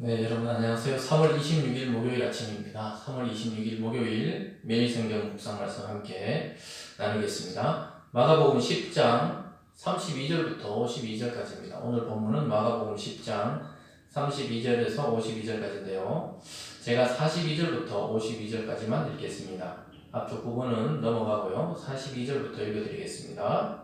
네, 여러분 안녕하세요. 3월 26일 목요일 아침입니다. 3월 26일 목요일 매일 성경 묵상 말씀 함께 나누겠습니다. 마가복음 10장 32절부터 52절까지입니다. 오늘 본문은 마가복음 10장 32절에서 52절까지인데요. 제가 42절부터 52절까지만 읽겠습니다. 앞쪽 부분은 넘어가고요. 42절부터 읽어드리겠습니다.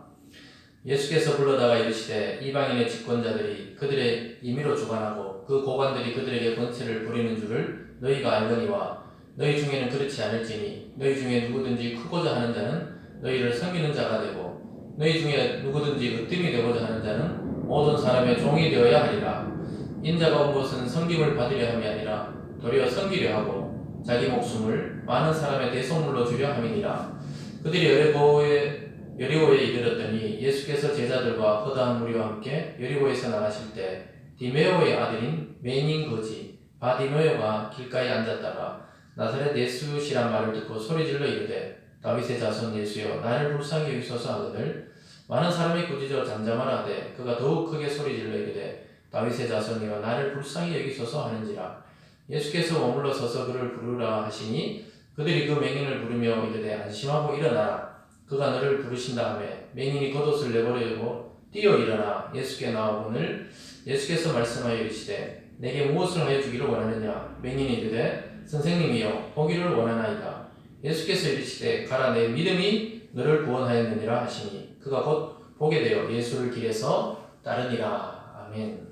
예수께서 불러다가 이르시되 이방인의 집권자들이 그들의 임의로 주관하고 그 고관들이 그들에게 권세를 부리는 줄을 너희가 알거니와 너희 중에는 그렇지 않을지니 너희 중에 누구든지 크고자 하는 자는 너희를 섬기는 자가 되고 너희 중에 누구든지 으뜸이 되고자 하는 자는 모든 사람의 종이 되어야 하리라. 인자가 온 것은 섬김을 받으려 함이 아니라 도리어 섬기려 하고 자기 목숨을 많은 사람의 대속물로 주려 함이니라. 그들이 여리고에 이르렀더니 예수께서 제자들과 허다한 무리와 함께 여리고에서 나가실 때 디메오의 아들인 메인 거지 바디메오가 길가에 앉았다가 나사렛 예수시란 말을 듣고 소리질러 이르되 다윗의 자손 예수여 나를 불쌍히 여기소서 하거늘 많은 사람이 꾸짖어 잠잠하라 하되 그가 더욱 크게 소리질러 이르되 다윗의 자손이여 나를 불쌍히 여기소서 하는지라. 예수께서 머물러 서서 그를 부르라 하시니 그들이 그 맹인을 부르며 이르되 안심하고 일어나라 그가 너를 부르신다 하며 맹인이 겉옷을 내버리고 뛰어 일어나 예수께 나오거늘 예수께서 말씀하여 이르시되 내게 무엇을 하여 주기를 원하느냐. 맹인이 이르되 선생님이여 보기를 원하나이다. 예수께서 이르시되 가라 내 믿음이 너를 구원하였느니라 하시니 그가 곧 보게 되어 예수를 길에서 따르니라. 아멘.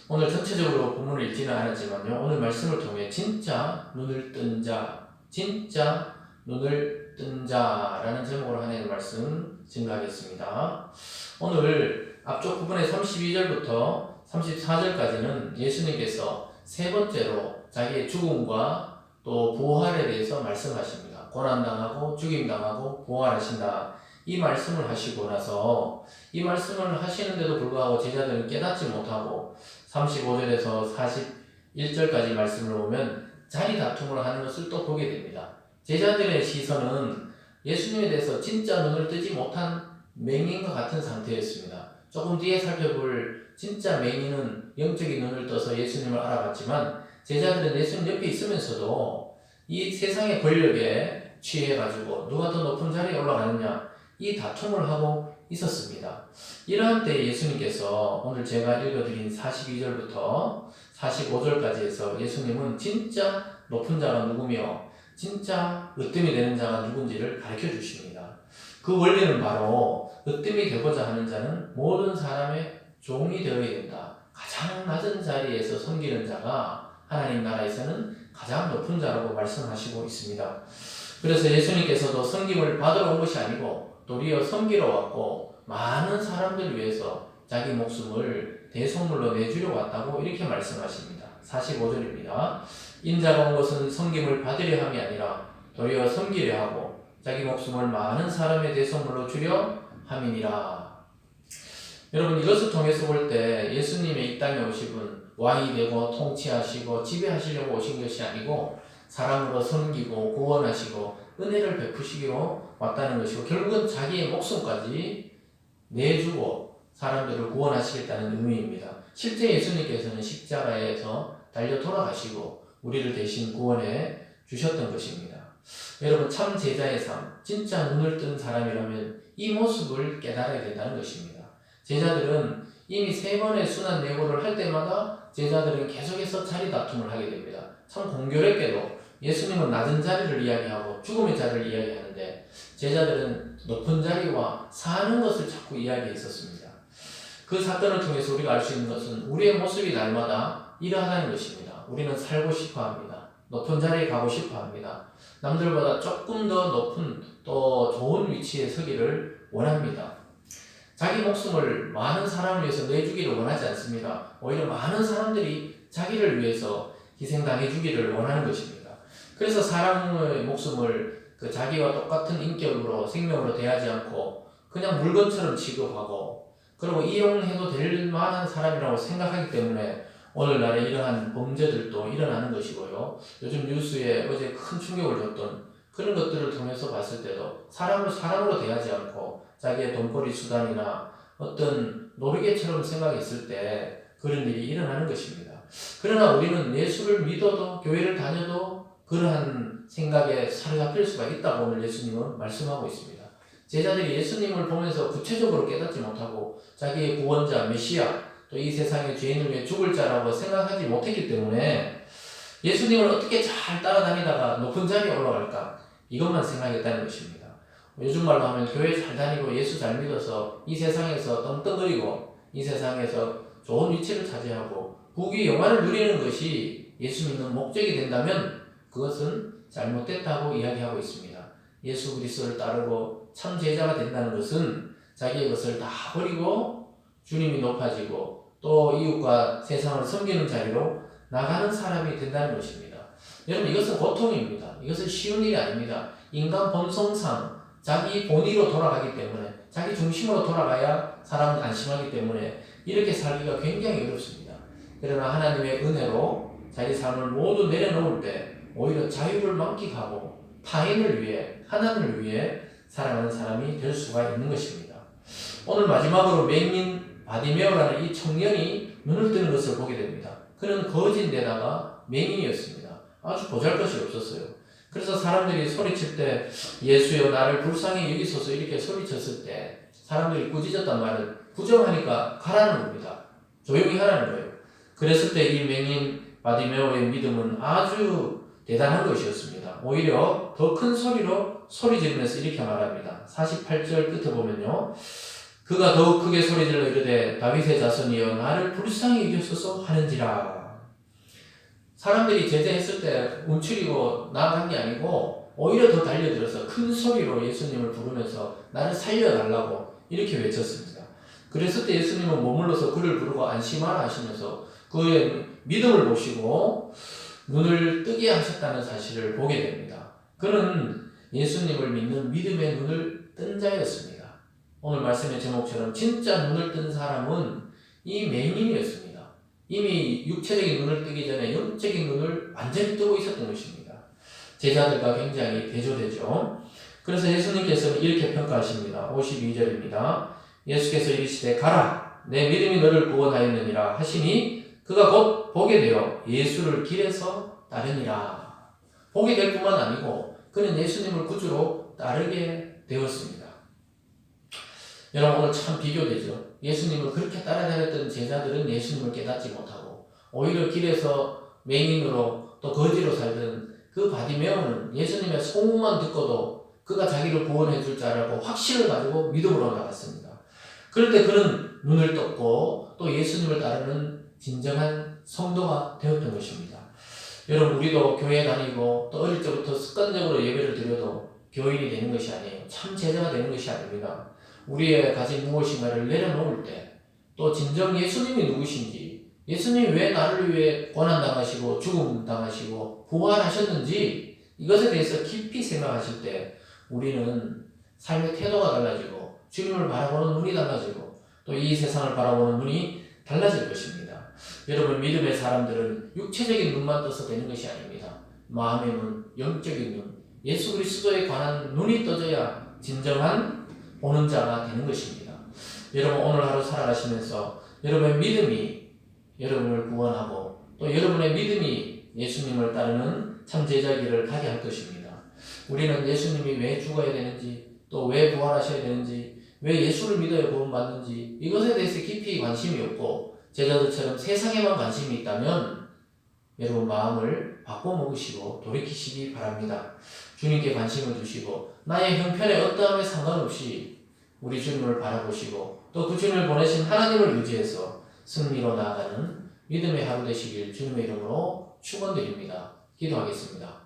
오늘 전체적으로 본문을 읽지는 않았지만요, 오늘 말씀을 통해 진짜 눈을 뜬 자, 진짜 눈을 뜬 자라는 제목으로 하나님의 말씀 증거하겠습니다. 오늘 앞쪽 부분의 32절부터 34절까지는 예수님께서 세 번째로 자기의 죽음과 또 부활에 대해서 말씀하십니다. 고난당하고 죽임당하고 부활하신다. 이 말씀을 하시고 나서 이 말씀을 하시는데도 불구하고 제자들은 깨닫지 못하고 35절에서 41절까지 말씀을 보면 자리 다툼을 하는 것을 또 보게 됩니다. 제자들의 시선은 예수님에 대해서 진짜 눈을 뜨지 못한 맹인과 같은 상태였습니다. 조금 뒤에 살펴볼 진짜 맹인은 영적인 눈을 떠서 예수님을 알아봤지만 제자들은 예수님 옆에 있으면서도 이 세상의 권력에 취해가지고 누가 더 높은 자리에 올라가느냐 이 다툼을 하고 있었습니다. 이러한 때 예수님께서 오늘 제가 읽어드린 42절부터 45절까지 해서 예수님은 진짜 높은 자가 누구며 진짜 으뜸이 되는 자가 누군지를 가르쳐 주십니다. 그 원리는 바로 으뜸이 되고자 하는 자는 모든 사람의 종이 되어야 된다. 가장 낮은 자리에서 섬기는 자가 하나님 나라에서는 가장 높은 자라고 말씀하시고 있습니다. 그래서 예수님께서도 섬김을 받으러 온 것이 아니고 도리어 섬기러 왔고 많은 사람들을 위해서 자기 목숨을 대속물로 내주려 왔다고 이렇게 말씀하십니다. 45절입니다. 인자가 온 것은 섬김을 받으려 함이 아니라 도리어 섬기려 하고 자기 목숨을 많은 사람의 대속물로 주려 함이니라. 여러분, 이것을 통해서 볼 때 예수님의 이 땅에 오신 왕이 되고 통치하시고 지배하시려고 오신 것이 아니고 사랑으로 섬기고 구원하시고 은혜를 베푸시기로 왔다는 것이고 결국은 자기의 목숨까지 내주고 사람들을 구원하시겠다는 의미입니다. 실제 예수님께서는 십자가에서 달려 돌아가시고 우리를 대신 구원해 주셨던 것입니다. 여러분, 참 제자의 삶, 진짜 눈을 뜬 사람이라면 이 모습을 깨달아야 된다는 것입니다. 제자들은 이미 3번의 순환 예고를 할 때마다 제자들은 계속해서 자리 다툼을 하게 됩니다. 참 공교롭게도 예수님은 낮은 자리를 이야기하고 죽음의 자리를 이야기하는데 제자들은 높은 자리와 사는 것을 자꾸 이야기했었습니다. 그 사건을 통해서 우리가 알 수 있는 것은 우리의 모습이 날마다 이러하다는 것입니다. 우리는 살고 싶어 합니다. 높은 자리에 가고 싶어 합니다. 남들보다 조금 더 높은 또 좋은 위치에 서기를 원합니다. 자기 목숨을 많은 사람을 위해서 내주기를 원하지 않습니다. 오히려 많은 사람들이 자기를 위해서 희생당해 주기를 원하는 것입니다. 그래서 사람의 목숨을 자기와 똑같은 인격으로 생명으로 대하지 않고 그냥 물건처럼 취급하고 그리고 이용해도 될 만한 사람이라고 생각하기 때문에 오늘날에 이러한 범죄들도 일어나는 것이고요. 요즘 뉴스에 어제 큰 충격을 줬던 그런 것들을 통해서 봤을 때도 사람을 사람으로 대하지 않고 자기의 돈벌이 수단이나 어떤 놀이개처럼 생각했을 때 그런 일이 일어나는 것입니다. 그러나 우리는 예수를 믿어도 교회를 다녀도 그러한 생각에 사로잡힐 수가 있다고 오늘 예수님은 말씀하고 있습니다. 제자들이 예수님을 보면서 구체적으로 깨닫지 못하고 자기의 구원자, 메시아, 또 이 세상의 죄인을 위해 죽을 자라고 생각하지 못했기 때문에 예수님을 어떻게 잘 따라다니다가 높은 자리에 올라갈까? 이것만 생각했다는 것입니다. 요즘 말로 하면 교회 잘 다니고 예수 잘 믿어서 이 세상에서 떵떵거리고 이 세상에서 좋은 위치를 차지하고 부귀 영화를 누리는 것이 예수 믿는 목적이 된다면 그것은 잘못됐다고 이야기하고 있습니다. 예수 그리스도를 따르고 참 제자가 된다는 것은 자기의 것을 다 버리고 주님이 높아지고 또 이웃과 세상을 섬기는 자리로 나가는 사람이 된다는 것입니다. 여러분, 이것은 고통입니다. 이것은 쉬운 일이 아닙니다. 인간 본성상 자기 본의로 돌아가기 때문에, 자기 중심으로 돌아가야 사람은 안심하기 때문에 이렇게 살기가 굉장히 어렵습니다. 그러나 하나님의 은혜로 자기 삶을 모두 내려놓을 때 오히려 자유를 만끽하고 타인을 위해, 하나님을 위해 살아가는 사람이 될 수가 있는 것입니다. 오늘 마지막으로 맹인 바디메오라는 이 청년이 눈을 뜨는 것을 보게 됩니다. 그는 거진데다가 맹인이었습니다. 아주 보잘것이 없었어요. 그래서 사람들이 소리칠 때 예수여 나를 불쌍히 여기소서 이렇게 소리쳤을 때 사람들이 꾸짖었단 말은 부정하니까 가라는 겁니다. 조용히 하라는 거예요. 그랬을 때 이 맹인 바디메오의 믿음은 아주 대단한 것이었습니다. 오히려 더 큰 소리로 소리 지르면서 이렇게 말합니다. 48절 끝에 보면요. 그가 더욱 크게 소리질러 이르되 다윗의 자손이여 나를 불쌍히 여기소서 하는지라. 사람들이 제재했을 때 움츠리고 나아간 게 아니고 오히려 더 달려들어서 큰 소리로 예수님을 부르면서 나를 살려달라고 이렇게 외쳤습니다. 그랬을 때 예수님은 머물러서 그를 부르고 안심하라 하시면서 그의 믿음을 보시고 눈을 뜨게 하셨다는 사실을 보게 됩니다. 그는 예수님을 믿는 믿음의 눈을 뜬 자였습니다. 오늘 말씀의 제목처럼 진짜 눈을 뜬 사람은 이 맹인이었습니다. 이미 육체적인 눈을 뜨기 전에 영적인 눈을 완전히 뜨고 있었던 것입니다. 제자들과 굉장히 대조되죠. 그래서 예수님께서는 이렇게 평가하십니다. 52절입니다. 예수께서 이르시되 가라 내 믿음이 너를 구원하였느니라 하시니 그가 곧 보게 되어 예수를 길에서 따르니라. 보게 될 뿐만 아니고 그는 예수님을 구주로 따르게 되었습니다. 여러분, 오늘 참 비교되죠. 예수님을 그렇게 따라다녔던 제자들은 예수님을 깨닫지 못하고 오히려 길에서 맹인으로 또 거지로 살던 그 바디메오는 예수님의 소문만 듣고도 그가 자기를 구원해 줄 줄 알고 확신을 가지고 믿음으로 나갔습니다. 그럴 때 그는 눈을 떴고 또 예수님을 따르는 진정한 성도가 되었던 것입니다. 여러분, 우리도 교회 다니고 또 어릴 때부터 습관적으로 예배를 드려도 교인이 되는 것이 아니에요. 참 제자가 되는 것이 아닙니다. 우리의 가진 무엇인가를 내려놓을 때 또 진정 예수님이 누구신지, 예수님이 왜 나를 위해 고난당하시고 죽음당하시고 부활하셨는지 이것에 대해서 깊이 생각하실 때 우리는 삶의 태도가 달라지고 주님을 바라보는 눈이 달라지고 또 이 세상을 바라보는 눈이 달라질 것입니다. 여러분, 믿음의 사람들은 육체적인 눈만 떠서 되는 것이 아닙니다. 마음의 눈, 영적인 눈, 예수 그리스도에 관한 눈이 떠져야 진정한 보는 자가 되는 것입니다. 여러분, 오늘 하루 살아가시면서 여러분의 믿음이 여러분을 구원하고 또 여러분의 믿음이 예수님을 따르는 참 제자기를 가게 할 것입니다. 우리는 예수님이 왜 죽어야 되는지 또 왜 부활하셔야 되는지 왜 예수를 믿어야 구원받는지 이것에 대해서 깊이 관심이 없고 제자들처럼 세상에만 관심이 있다면 여러분 마음을 바꿔먹으시고 돌이키시기 바랍니다. 주님께 관심을 두시고 나의 형편에 어떠함에 상관없이 우리 주님을 바라보시고 또 그 주님을 보내신 하나님을 의지해서 승리로 나아가는 믿음의 하루 되시길 주님의 이름으로 축원드립니다. 기도하겠습니다.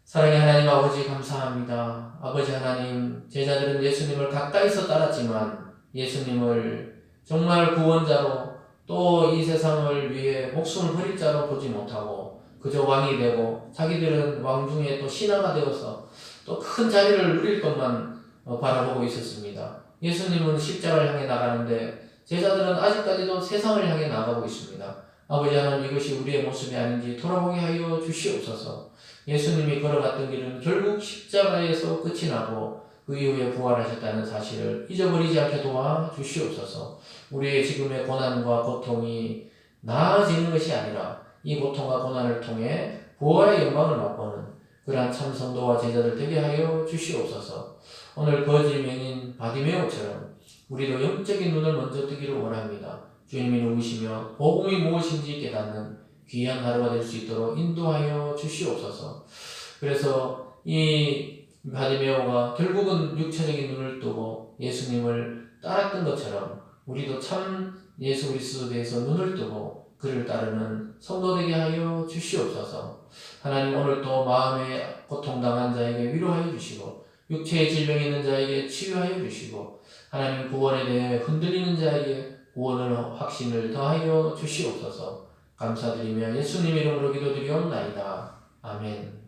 사랑의 하나님 아버지 감사합니다. 아버지 하나님, 제자들은 예수님을 가까이서 따랐지만 예수님을 정말 구원자로 또 이 세상을 위해 목숨을 버릴 자로 보지 못하고 그저 왕이 되고 자기들은 왕 중에 또 신하가 되어서 또 큰 자리를 누릴 것만 바라보고 있었습니다. 예수님은 십자가를 향해 나가는데 제자들은 아직까지도 세상을 향해 나가고 있습니다. 아버지 하나님, 이것이 우리의 모습이 아닌지 돌아보게 하여 주시옵소서. 예수님이 걸어갔던 길은 결국 십자가에서 끝이 나고 그 이후에 부활하셨다는 사실을 잊어버리지 않게 도와주시옵소서. 우리의 지금의 고난과 고통이 나아지는 것이 아니라 이 고통과 고난을 통해 부활의 영광을 맛보는 그러한 참 성도와 제자들 되게 하여 주시옵소서. 오늘 거지 명인 바디메오처럼 우리도 영적인 눈을 먼저 뜨기를 원합니다. 주님이 누구시며 복음이 무엇인지 깨닫는 귀한 하루가 될 수 있도록 인도하여 주시옵소서. 그래서 이 바디메오가 결국은 육체적인 눈을 뜨고 예수님을 따랐던 것처럼 우리도 참 예수 그리스도에 대해서 눈을 뜨고 그를 따르는 성도 되게 하여 주시옵소서. 하나님, 오늘도 마음에 고통당한 자에게 위로하여 주시고 육체의 질병이 있는 자에게 치유하여 주시고 하나님, 구원에 대해 흔들리는 자에게 구원을 확신을 더하여 주시옵소서. 감사드리며 예수님 이름으로 기도드리옵나이다. 아멘.